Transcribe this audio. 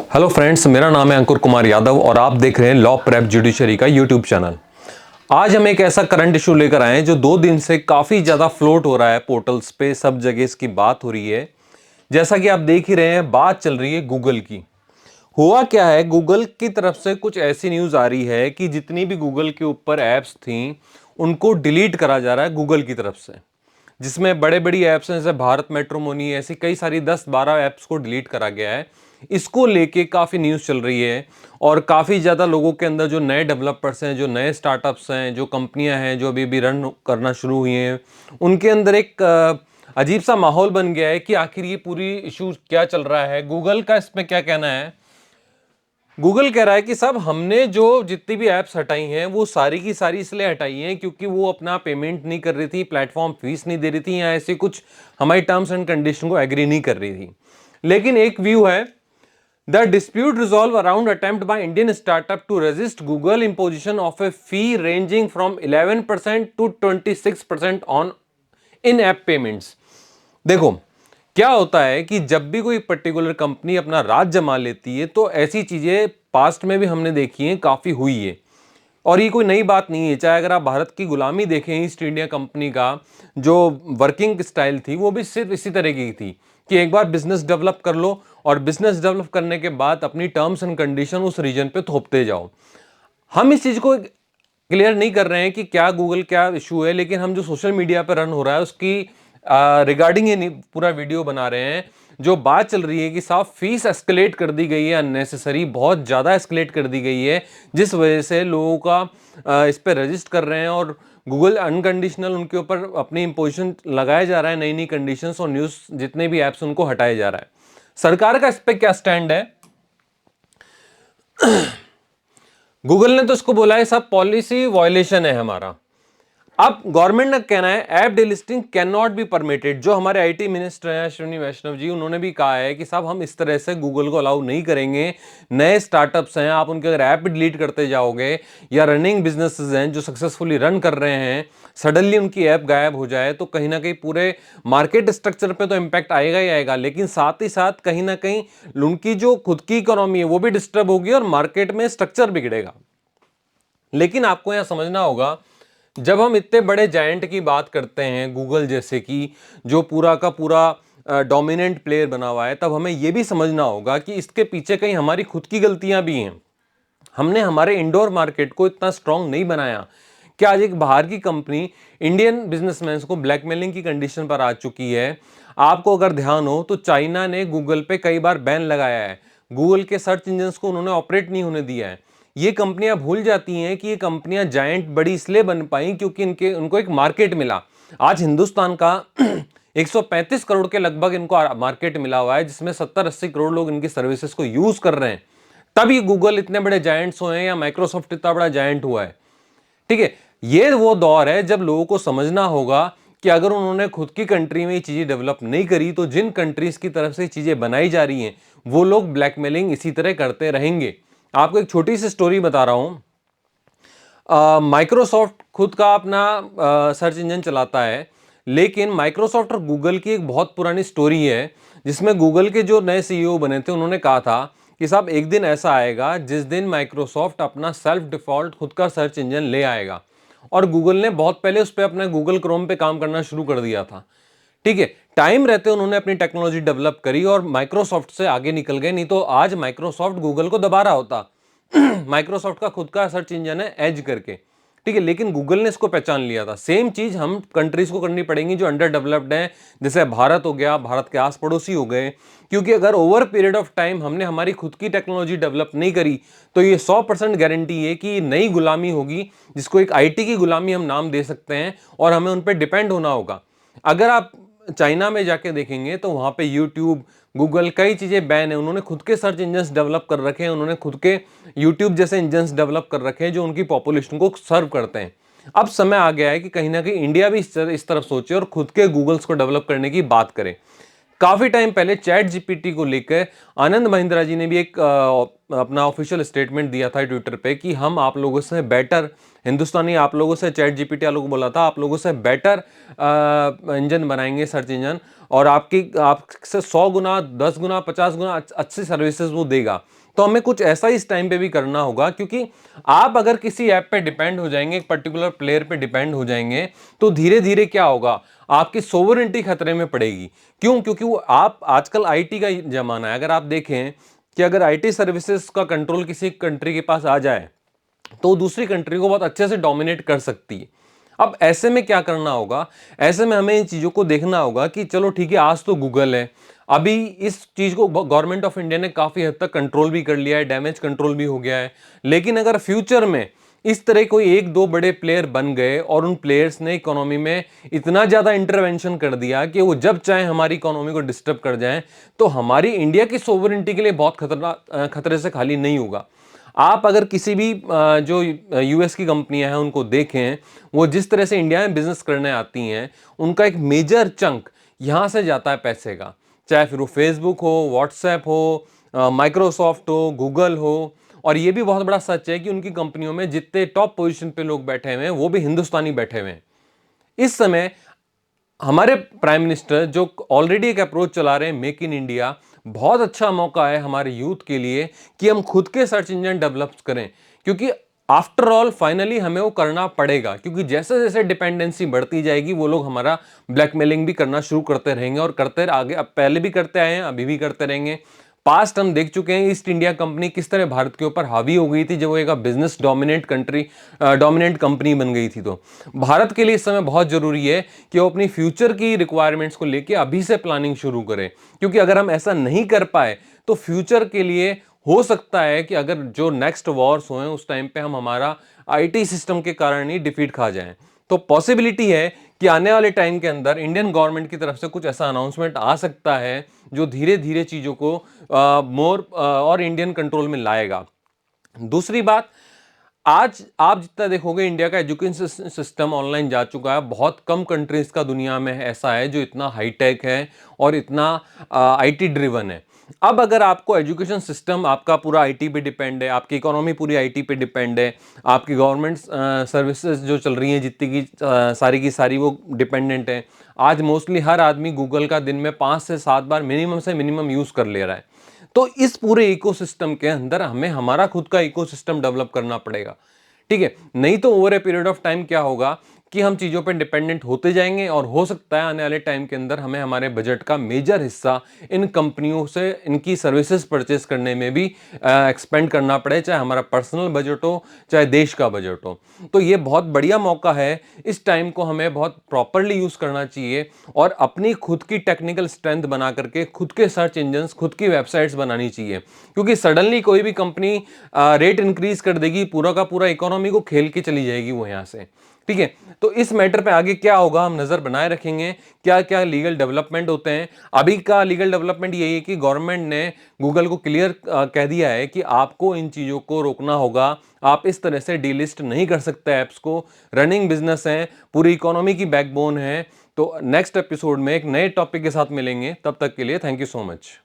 Hello friends, मेरा नाम है अंकुर कुमार यादव और आप देख रहे हैं लॉ प्रेप जुडिशरी का यूट्यूब चैनल। आज हम एक ऐसा करंट इशू लेकर आए हैं जो 2 दिन से काफ़ी ज़्यादा फ्लोट हो रहा है पोर्टल्स पे, सब जगह इसकी बात हो रही है। जैसा कि आप देख ही रहे हैं, बात चल रही है गूगल की। हुआ क्या है, गूगल की तरफ से कुछ ऐसी न्यूज़ आ रही है कि जितनी भी गूगल के ऊपर ऐप्स थी उनको डिलीट करा जा रहा है गूगल की तरफ से, जिसमें बड़े बड़ी ऐप्स हैं जैसे भारत मैट्रिमोनी, ऐसी कई सारी 10-12 ऐप्स को डिलीट करा गया है। इसको लेके काफ़ी न्यूज़ चल रही है और काफ़ी ज़्यादा लोगों के अंदर, जो नए डेवलपर्स हैं, जो नए स्टार्टअप्स हैं, जो कंपनियां हैं जो अभी भी रन करना शुरू हुई हैं, उनके अंदर एक अजीब सा माहौल बन गया है कि आखिर ये पूरी इशू क्या चल रहा है, गूगल का इसमें क्या कहना है। गूगल कह रहा है कि साहब, हमने जो जितनी भी ऐप्स हटाई हैं वो सारी की सारी इसलिए हटाई हैं क्योंकि वो अपना पेमेंट नहीं कर रही थी, प्लेटफॉर्म फीस नहीं दे रही थी, या ऐसे कुछ हमारी टर्म्स एंड कंडीशन को एग्री नहीं कर रही थी। लेकिन एक व्यू है, the dispute resolve around attempt by Indian startup to resist Google imposition of a fee ranging from 11% to 26% on in app payments. देखो, क्या होता है कि जब भी कोई पर्टिकुलर कंपनी अपना राज जमा लेती है तो ऐसी चीजें पास्ट में भी हमने देखी हैं, काफी हुई है और ये कोई नई बात नहीं है। चाहे अगर आप भारत की गुलामी देखें, ईस्ट इंडिया कंपनी का जो वर्किंग स्टाइल थी वो भी सिर्फ इसी तरह की थी कि एक बार बिजनेस डेवलप कर लो और बिजनेस डेवलप करने के बाद अपनी टर्म्स एंड कंडीशन उस रीजन पे थोपते जाओ। हम इस चीज को क्लियर नहीं कर रहे हैं कि क्या गूगल क्या इशू है, लेकिन हम जो सोशल मीडिया पर रन हो रहा है उसकी रिगार्डिंग ये पूरा वीडियो बना रहे हैं। जो बात चल रही है कि साफ फीस एस्केलेट कर दी गई है, अननेसेसरी बहुत ज़्यादा एस्केलेट कर दी गई है, जिस वजह से लोगों का इस पर रजिस्ट कर रहे हैं और गूगल अनकंडीशनल उनके ऊपर अपनी इम्पोजिशन लगाया जा रहा है, नई नई कंडीशंस, और न्यूज़ जितने भी ऐप्स उनको हटाया जा रहा है। सरकार का इस पर क्या स्टैंड है? गूगल ने तो इसको बोला है सब पॉलिसी वायलेशन है हमारा। अब गवर्नमेंट का कहना है app delisting can not be permitted. जो हमारे आईटी मिनिस्टर हैं अश्विनी वैष्णव जी, उन्होंने भी कहा है कि साहब हम इस तरह से गूगल को अलाउ नहीं करेंगे। नए स्टार्टअप्स हैं, आप उनके अगर ऐप डिलीट करते जाओगे या रनिंग बिजनेसेस हैं जो सक्सेसफुली रन कर रहे हैं, सडनली उनकी ऐप गायब हो जाए तो कहीं ना कहीं पूरे मार्केट स्ट्रक्चर पे तो इम्पैक्ट आएगा ही आएगा, लेकिन साथ ही साथ कहीं ना कहीं उनकी जो खुद की इकोनॉमी है वो भी डिस्टर्ब होगी और मार्केट में स्ट्रक्चर बिगड़ेगा। लेकिन आपको यहां समझना होगा, जब हम इतने बड़े जायंट की बात करते हैं गूगल जैसे कि, जो पूरा का पूरा डोमिनेंट प्लेयर बना हुआ है, तब हमें यह भी समझना होगा कि इसके पीछे कहीं हमारी खुद की गलतियां भी हैं। हमने हमारे इंडोर मार्केट को इतना स्ट्रांग नहीं बनाया कि आज एक बाहर की कंपनी इंडियन बिजनेसमैन को ब्लैकमेलिंग की कंडीशन पर आ चुकी है। आपको अगर ध्यान हो तो चाइना ने गूगल पे कई बार बैन लगाया है, गूगल के सर्च इंजन को उन्होंने ऑपरेट नहीं होने दिया है। ये कंपनियां भूल जाती हैं कि ये कंपनियां जायंट बड़ी इसलिए बन पाई क्योंकि उनको एक मार्केट मिला। आज हिंदुस्तान का 135 करोड़ के लगभग इनको मार्केट मिला हुआ है, जिसमें 70-80 करोड़ लोग इनकी सर्विसेज को यूज कर रहे हैं। तभी गूगल इतने बड़े जायंट्स हुए हैं या माइक्रोसॉफ्ट इतना बड़ा जायंट हुआ है। ठीक है, ये वो दौर है जब लोगों को समझना होगा कि अगर उन्होंने खुद की कंट्री में ये चीजें डेवलप नहीं करी तो जिन कंट्रीज की तरफ से चीजें बनाई जा रही हैं वो लोग ब्लैकमेलिंग इसी तरह करते रहेंगे। आपको एक छोटी सी स्टोरी बता रहा हूं। माइक्रोसॉफ्ट खुद का अपना सर्च इंजन चलाता है, लेकिन माइक्रोसॉफ्ट और गूगल की एक बहुत पुरानी स्टोरी है जिसमें गूगल के जो नए सीईओ बने थे उन्होंने कहा था कि साहब एक दिन ऐसा आएगा जिस दिन माइक्रोसॉफ्ट अपना सेल्फ डिफॉल्ट खुद का सर्च इंजन ले आएगा, और गूगल ने बहुत पहले उस पर अपना गूगल क्रोम पे काम करना शुरू कर दिया था। ठीक है, टाइम रहते उन्होंने अपनी टेक्नोलॉजी डेवलप करी और माइक्रोसॉफ्ट से आगे निकल गए, नहीं तो आज माइक्रोसॉफ्ट गूगल को दबा रहा होता। माइक्रोसॉफ्ट का खुद का सर्च इंजन है एज करके, ठीक है, लेकिन गूगल ने इसको पहचान लिया था। सेम चीज हम कंट्रीज को करनी पड़ेगी जो अंडर डेवलप्ड हैं, जैसे भारत हो गया, भारत के आस पड़ोसी हो गए, क्योंकि अगर ओवर पीरियड ऑफ टाइम हमने हमारी खुद की टेक्नोलॉजी डेवलप नहीं करी तो ये 100% गारंटी है कि नई गुलामी होगी, जिसको एक आईटी की गुलामी हम नाम दे सकते हैं, और हमें उन पर डिपेंड होना होगा। अगर आप चाइना में जाके देखेंगे तो वहां पे यूट्यूब, गूगल, कई चीजें बैन है। उन्होंने खुद के सर्च इंजन्स डेवलप कर रखे हैं, उन्होंने खुद के यूट्यूब जैसे इंजन्स डेवलप कर रखे हैं जो उनकी पॉपुलेशन को सर्व करते हैं। अब समय आ गया है कि कहीं ना कहीं इंडिया भी इस तरफ सोचे और खुद के गूगल्स को डेवलप करने की बात करे। काफी टाइम पहले चैट जीपीटी को लेकर आनंद महिंद्रा जी ने भी एक अपना ऑफिशियल स्टेटमेंट दिया था ट्विटर पे कि हम आप लोगों से बेटर, हिंदुस्तानी आप लोगों से, चैट जीपीटी आप लोगों को बोला था आप लोगों से बेटर इंजन बनाएंगे, सर्च इंजन, और आपसे 100 गुना, 10 गुना, 50 गुना अच्छी सर्विसेज वो देगा। तो हमें कुछ ऐसा इस टाइम पे भी करना होगा, क्योंकि आप अगर किसी ऐप पे डिपेंड हो जाएंगे, एक पर्टिकुलर प्लेयर पे डिपेंड हो जाएंगे, तो धीरे धीरे क्या होगा, आपकी सोवरेनिटी खतरे में पड़ेगी। क्यों? क्योंकि वो आप आजकल आईटी का जमाना है। अगर आप देखें कि अगर आईटी सर्विसेज का कंट्रोल किसी कंट्री के पास आ जाए तो दूसरी कंट्री को बहुत अच्छे से डोमिनेट कर सकती है। अब ऐसे में क्या करना होगा, ऐसे में हमें इन चीजों को देखना होगा कि चलो ठीक है, आज तो गूगल है, अभी इस चीज को गवर्नमेंट ऑफ इंडिया ने काफी हद तक कंट्रोल भी कर लिया है, डैमेज कंट्रोल भी हो गया है। लेकिन अगर फ्यूचर में इस तरह कोई एक दो बड़े प्लेयर बन गए और उन प्लेयर्स ने इकोनॉमी में इतना ज्यादा इंटरवेंशन कर दिया कि वो जब चाहे हमारी इकोनॉमी को डिस्टर्ब कर जाएं, तो हमारी इंडिया की सोवरेनिटी के लिए बहुत खतरे से खाली नहीं होगा। आप अगर किसी भी जो यूएस की कंपनियां हैं उनको देखें, वो जिस तरह से इंडिया में बिजनेस करने आती हैं, उनका एक मेजर चंक यहां से जाता है पैसे का, चाहे फिर वो फेसबुक हो, व्हाट्सएप हो, माइक्रोसॉफ्ट हो, गूगल हो। और ये भी बहुत बड़ा सच है कि उनकी कंपनियों में जितने टॉप पोजीशन पे लोग बैठे हुए हैं वो भी हिंदुस्तानी बैठे हुए हैं। इस समय हमारे प्राइम मिनिस्टर जो ऑलरेडी एक अप्रोच चला रहे हैं मेक इन इंडिया, बहुत अच्छा मौका है हमारे यूथ के लिए कि हम खुद के सर्च इंजन डेवलप करें। क्योंकि आफ्टर ऑल फाइनली हमें वो करना पड़ेगा, क्योंकि जैसे जैसे डिपेंडेंसी बढ़ती जाएगी वो लोग हमारा ब्लैकमेलिंग भी करना शुरू करते रहेंगे, और करते आगे, अब पहले भी करते आए हैं, अभी भी करते रहेंगे। पास्ट हम देख चुके हैं ईस्ट इंडिया कंपनी किस तरह भारत के ऊपर हावी हो गई थी जब वो एक बिजनेस डोमिनेंट कंपनी बन गई थी। तो भारत के लिए इस समय बहुत जरूरी है कि वो अपनी फ्यूचर की रिक्वायरमेंट्स को लेके अभी से प्लानिंग शुरू करें, क्योंकि अगर हम ऐसा नहीं कर पाए तो फ्यूचर के लिए हो सकता है कि अगर जो नेक्स्ट वॉर्स हों उस टाइम पे हम हमारा आईटी सिस्टम के कारण ही डिफीट खा जाएं। तो पॉसिबिलिटी है कि आने वाले टाइम के अंदर इंडियन गवर्नमेंट की तरफ से कुछ ऐसा अनाउंसमेंट आ सकता है जो धीरे धीरे चीजों को मोर और इंडियन कंट्रोल में लाएगा। दूसरी बात, आज आप जितना देखोगे इंडिया का एजुकेशन सिस्टम ऑनलाइन जा चुका है। बहुत कम कंट्रीज का दुनिया में ऐसा है जो इतना हाईटेक है और इतना आईटी ड्रिवन है। अब अगर आपको एजुकेशन सिस्टम आपका पूरा आईटी पे डिपेंड है, आपकी इकोनॉमी पूरी आईटी पे डिपेंड है, आपकी गवर्नमेंट सर्विसेज जो चल रही हैं जितनी की सारी वो डिपेंडेंट है। आज मोस्टली हर आदमी गूगल का दिन में 5 से 7 बार मिनिमम से मिनिमम यूज कर ले रहा है। तो इस पूरे इकोसिस्टम के अंदर हमें हमारा खुद का इकोसिस्टम डेवलप करना पड़ेगा, ठीक है। नहीं तो over a period of time क्या होगा कि हम चीजों पर डिपेंडेंट होते जाएंगे, और हो सकता है आने वाले टाइम के अंदर हमें हमारे बजट का मेजर हिस्सा इन कंपनियों से इनकी सर्विसेज परचेस करने में भी एक्सपेंड करना पड़े, चाहे हमारा पर्सनल बजट हो चाहे देश का बजट हो। तो ये बहुत बढ़िया मौका है, इस टाइम को हमें बहुत प्रॉपरली यूज करना चाहिए और अपनी खुद की टेक्निकल स्ट्रेंथ बना करके खुद के सर्च इंजन, खुद की वेबसाइट्स बनानी चाहिए। क्योंकि सडनली कोई भी कंपनी रेट इंक्रीज कर देगी, पूरा का पूरा इकोनॉमी को खेल के चली जाएगी वो यहां से, ठीक है। तो इस मैटर पे आगे क्या होगा हम नजर बनाए रखेंगे, क्या क्या लीगल डेवलपमेंट होते हैं। अभी का लीगल डेवलपमेंट यही है कि गवर्नमेंट ने गूगल को क्लियर कह दिया है कि आपको इन चीजों को रोकना होगा, आप इस तरह से डीलिस्ट नहीं कर सकते ऐप्स को। रनिंग बिजनेस है, पूरी इकोनॉमी की बैकबोन है। तो नेक्स्ट एपिसोड में एक नए टॉपिक के साथ मिलेंगे, तब तक के लिए थैंक यू सो मच।